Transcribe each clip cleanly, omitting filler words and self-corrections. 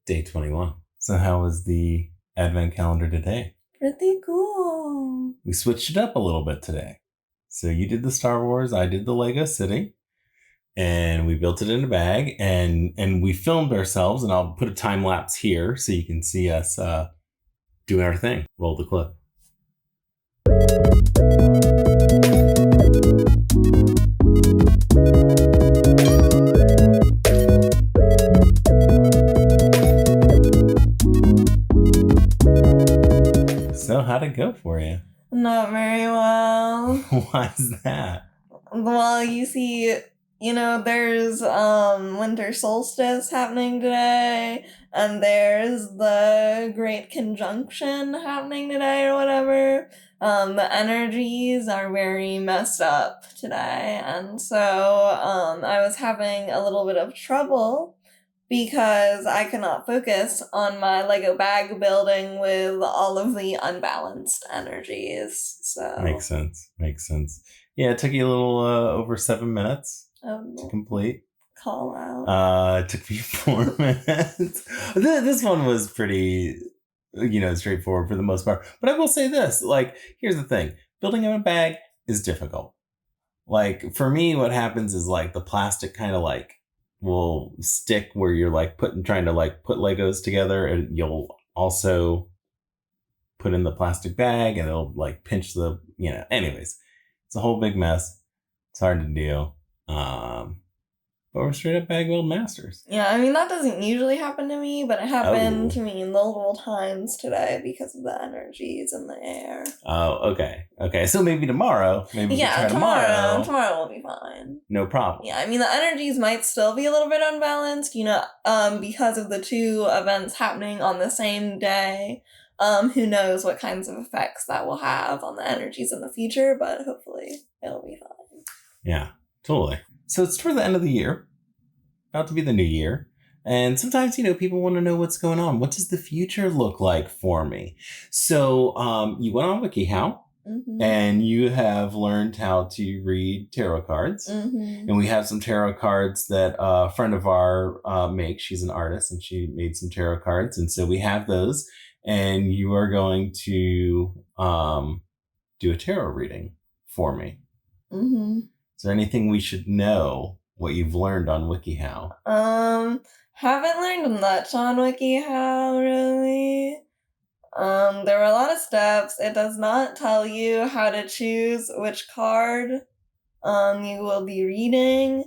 Day 21. So how was the advent calendar today? Pretty cool. We switched it up a little bit today. So you did the Star Wars, I did the Lego City, and we built it in a bag, and we filmed ourselves, and I'll put a time lapse here so you can see us doing our thing. Roll the clip. So how'd it go for you? Not very well. Why is that? Well, you see, there's winter solstice happening today, and there's the Great Conjunction happening today or whatever. The energies are very messed up today, and so I was having a little bit of trouble because I could not focus on my Lego bag building with all of the unbalanced energies. So Makes sense. Yeah, it took you a little over 7 minutes to complete. Call out. It took me 4 minutes. This one was pretty, straightforward for the most part. But I will say this, here's the thing. Building in a bag is difficult. For me, what happens is the plastic kind of will stick where you're trying to put Legos together, and you'll also put in the plastic bag and it'll pinch the, anyways, it's a whole big mess. It's hard to do. But we're straight up bag build masters. Yeah, I mean, that doesn't usually happen to me, but it happened to me multiple times today because of the energies in the air. Oh, okay. So maybe tomorrow. Tomorrow will be fine. No problem. Yeah, I mean, the energies might still be a little bit unbalanced, because of the two events happening on the same day. Who knows what kinds of effects that will have on the energies in the future, but hopefully it'll be fine. Yeah, totally. So it's toward the end of the year, about to be the new year. And sometimes, people want to know what's going on. What does the future look like for me? So you went on WikiHow, and you have learned how to read tarot cards. And we have some tarot cards that a friend of our makes. She's an artist, and she made some tarot cards. And so we have those. And you are going to do a tarot reading for me. Is there anything we should know what you've learned on WikiHow? Haven't learned much on WikiHow, really. There were a lot of steps. It does not tell you how to choose which card you will be reading.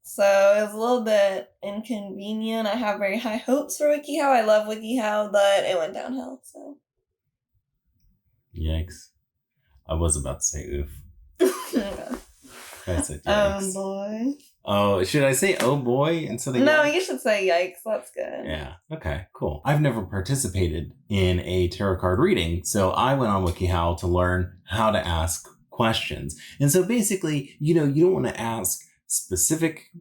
So it's a little bit inconvenient. I have very high hopes for WikiHow. I love WikiHow, but it went downhill, so. Yikes. I was about to say oof. I said yikes. Oh, boy. Oh, should I say oh boy instead of No, you should say yikes. That's good. Yeah. Okay, cool. I've never participated in a tarot card reading, so I went on WikiHow to learn how to ask questions. And so basically, you don't want to ask specific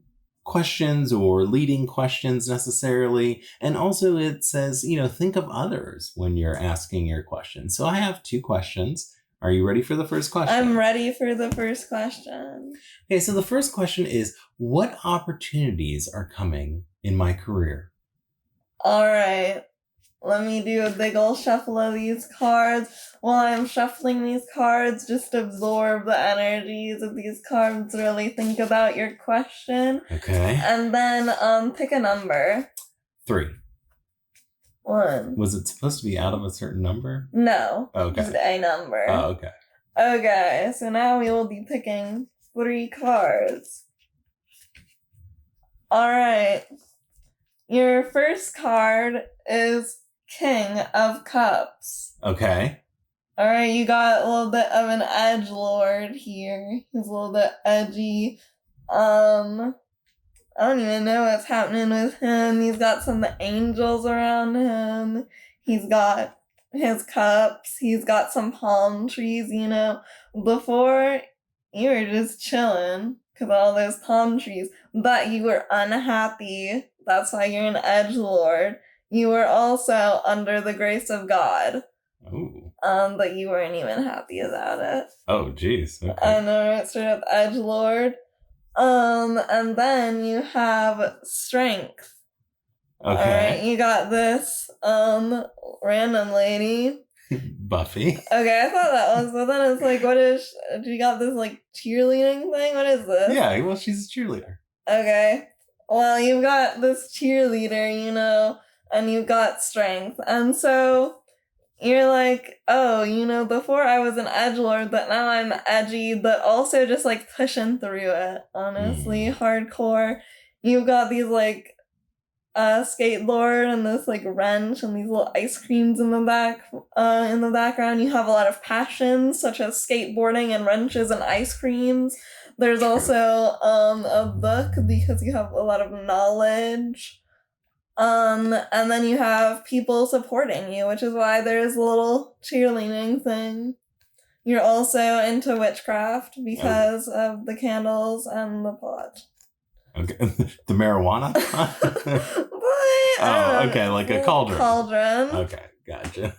questions or leading questions necessarily. And also it says, think of others when you're asking your questions. So I have 2 questions. Are you ready for the first question? I'm ready for the first question. Okay, so the first question is, what opportunities are coming in my career? All right. Let me do a big old shuffle of these cards. While I'm shuffling these cards, just absorb the energies of these cards. Really think about your question. Okay. And then pick a number. 3. 1. Was it supposed to be out of a certain number? No. Okay. Just a number. Oh, okay. Okay, so now we will be picking 3 cards. All right. Your first card is King of Cups. Okay. All right, you got a little bit of an edgelord here. He's a little bit edgy. I don't even know what's happening with him. He's got some angels around him. He's got his cups. He's got some palm trees, Before, you were just chilling because all those palm trees. But you were unhappy. That's why you're an edgelord. You were also under the grace of God. Oh. But you weren't even happy about it. Oh, jeez. Okay. I know, right? Straight up edgelord. And then you have strength. Okay. Alright, you got this random lady. Buffy. Okay, I thought that was, but then it's like, what is, you got this like cheerleading thing? What is this? Yeah, well, she's a cheerleader. Okay. Well, you've got this cheerleader, and you've got strength. And so you're like, oh, before I was an edgelord, but now I'm edgy, but also just like pushing through it. Honestly, hardcore. You've got these like skateboard and this like wrench and these little ice creams in the background. You have a lot of passions such as skateboarding and wrenches and ice creams. There's also a book because you have a lot of knowledge. And then you have people supporting you, which is why there's a little cheerleading thing. You're also into witchcraft because of the candles and the pot. Okay. The marijuana? Okay, like a cauldron. Okay, gotcha.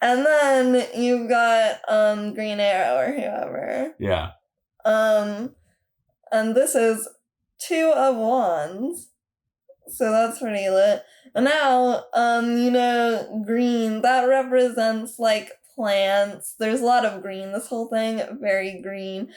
And then you've got Green Arrow or whoever. Yeah. And this is 2 of Wands. So that's pretty lit. And now, green, that represents like plants. There's a lot of green. This whole thing, very green.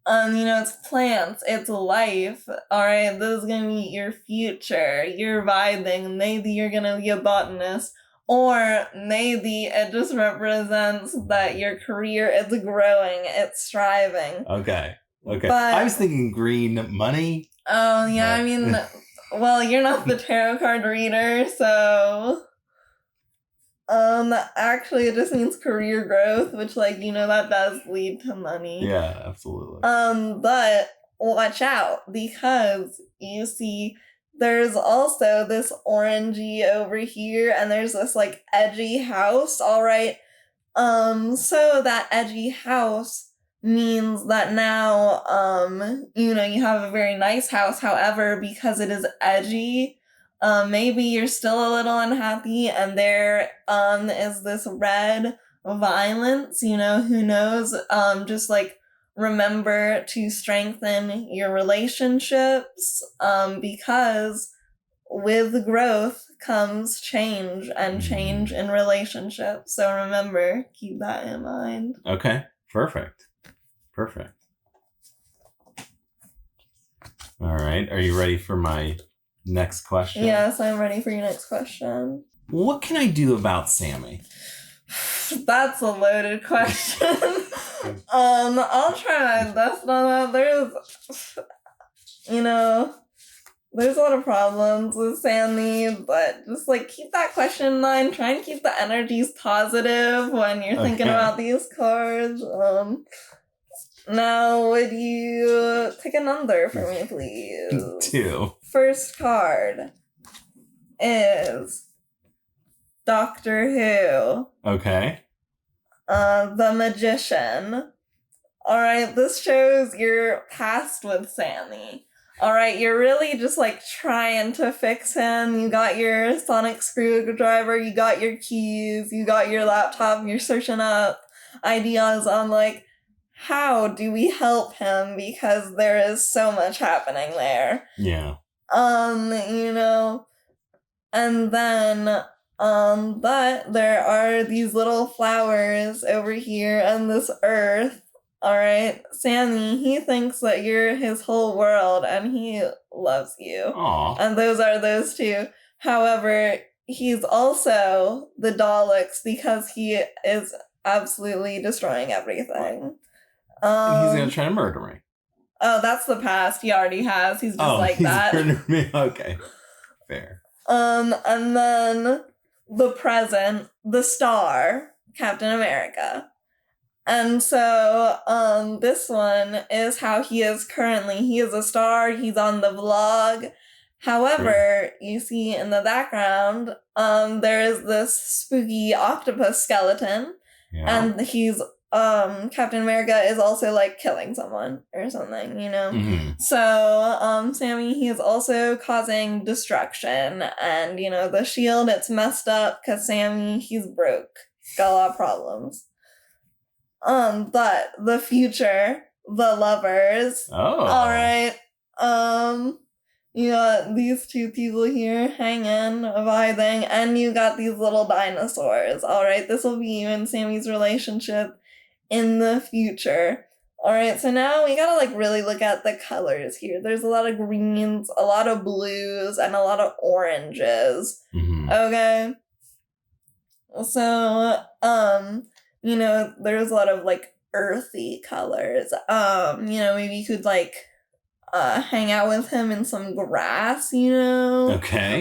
It's plants, it's life. Alright, this is gonna be your future. You're vibing. Maybe you're gonna be a botanist. Or maybe it just represents that your career is growing, it's striving. Okay. But, I was thinking green money. Oh, yeah, but... well, you're not the tarot card reader, so... actually, it just means career growth, which, that does lead to money. Yeah, absolutely. But watch out, because you see, there's also this orangey over here, and there's this, edgy house, alright? So that edgy house means that now, you have a very nice house, however, because it is edgy, maybe you're still a little unhappy, and there is this red violence, who knows, just remember to strengthen your relationships, because with growth comes change, and change in relationships. So remember, keep that in mind. Okay, perfect. All right, are you ready for my next question? Yes, I'm ready for your next question. What can I do about Sammy? That's a loaded question. I'll try my best on that. There's a lot of problems with Sammy, but just keep that question in mind. Try and keep the energies positive when you're thinking about these cards. Now, would you pick a number for me, please? 2. First card is Doctor Who. Okay. The Magician. Alright, this shows your past with Sammy. Alright, you're really just trying to fix him. You got your sonic screwdriver, you got your keys, you got your laptop, you're searching up ideas on how do we help him, because there is so much happening there. Yeah. And then but there are these little flowers over here and this earth. Alright, Sammy, he thinks that you're his whole world and he loves you. Aww. And those are those 2. However, he's also the Daleks because he is absolutely destroying everything. He's gonna try to murder me. Oh, that's the past. He already has. He's just he's that. Murdered me? Okay. Fair. And then the present, the star, Captain America. And so, this one is how he is currently. He is a star, he's on the vlog. However, you see in the background, there is this spooky octopus skeleton. Yeah. And he's, Captain America is also, killing someone or something, Mm-hmm. So, Sammy, he is also causing destruction. And, the shield, it's messed up because Sammy, he's broke. He's got a lot of problems. But the future, the lovers. Oh. Alright. You got these two people here hanging, vibing, and you got these little dinosaurs. Alright, this will be you and Sammy's relationship in the future. Alright, so now we gotta like really look at the colors here. There's a lot of greens, a lot of blues, and a lot of oranges. Mm-hmm. Okay. So, there's a lot of like earthy colors. Maybe you could like hang out with him in some grass, Okay.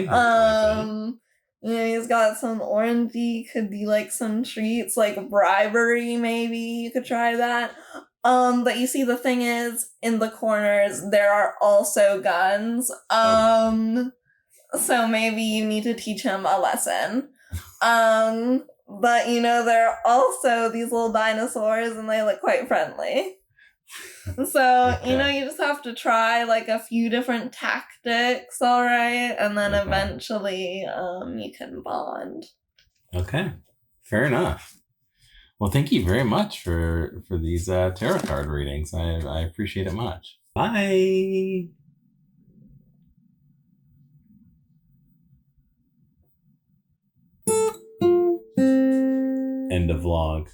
He's got some orangey, could be like some treats, like bribery, maybe you could try that. But you see, the thing is, in the corners, there are also guns. So maybe you need to teach him a lesson. But there are also these little dinosaurs, and they look quite friendly. So, Okay. you just have to try like a few different tactics, alright? And then eventually, you can bond. Okay. Fair enough. Well, thank you very much for these tarot card readings. I appreciate it much. Bye. End of vlog.